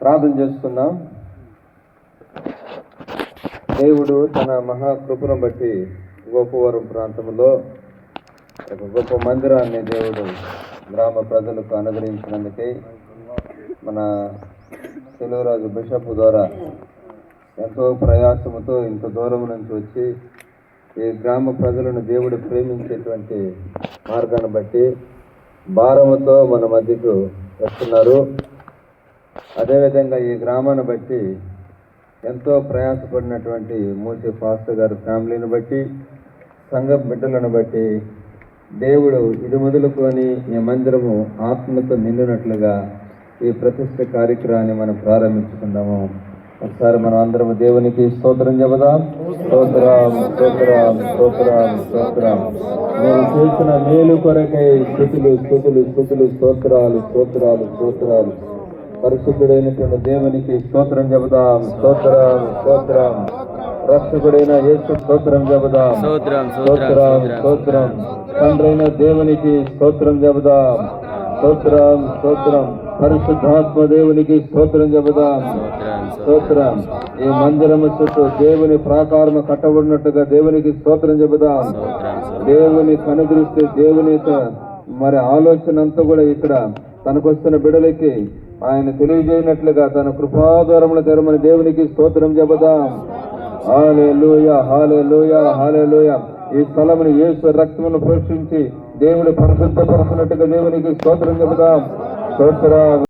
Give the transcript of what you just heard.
ప్రార్థన చేసుకుందాం. దేవుడు తన మహాకృపను బట్టి గోపవరం ప్రాంతంలో ఒక గొప్ప మందిరాన్ని దేవుడు గ్రామ ప్రజలకు అనుగ్రహించినందుకై మన తెలుగురాజు బిషప్ ద్వారా ఎంతో ప్రయాసముతో ఇంత దూరం నుంచి వచ్చి ఈ గ్రామ ప్రజలను దేవుడు ప్రేమించేటువంటి మార్గాన్ని బట్టి భారముతో మన మధ్యకు వస్తున్నారు. అదేవిధంగా ఈ గ్రామాన్ని బట్టి ఎంతో ప్రయాసపడినటువంటి మూసి పాస్టర్ గారి ఫ్యామిలీని బట్టి సంఘ బిడ్డలను బట్టి దేవుడు ఇది మొదలుకొని ఈ మందిరము ఆత్మతో నిండినట్లుగా ఈ ప్రతిష్ఠ కార్యక్రమాన్ని మనం ప్రారంభించుకుందాము. ఒకసారి మనం అందరం దేవునికి స్తోత్రం చెబుదాం. స్తోత్రం స్తోత్రం స్తోత్రం స్తోత్రం. నేను చేసిన మేలు కొరకై స్తుతులు స్తుతులు స్తుతులు స్తోత్రాలు స్తోత్రాలు స్తోత్రాలు. పరిశుద్ధుడైనటువంటి దేవునికి స్తోత్రం చెబుదాం. స్తోత్రం స్తోత్రం. రక్షకుడైన యేసు స్తోత్రం చెబుదాం. స్తోత్రం స్తోత్రం. తండ్రైన దేవునికి స్తోత్రం చెబుదాం. స్తోత్రం స్తోత్రం. పరిశుద్ధాత్మ దేవునికి స్తోత్రం చెబుదాం. స్తోత్రం. ఈ మందిరము చుట్టూ దేవుని ప్రాకారము కట్టబడినట్టుగా దేవునికి స్తోత్రం చెబుదాం. దేవుని కనుదృష్టి దేవుని మరి ఆలోచన అంతా కూడా ఇక్కడ తనకొస్తున్న బిడలకి ఆయన తెలియజేయనట్లుగా తన కృపాద్వారముల తెరమని దేవునికి స్తోత్రం చెబుదాం. హల్లెలూయా హల్లెలూయా హల్లెలూయా. ఈ స్థలమును యేసు రక్తమును ప్రోక్షించి దేవుడు పరిశుద్ధపరచినట్టుగా దేవునికి స్తోత్రం చెబుదాం. స్తోత్రం.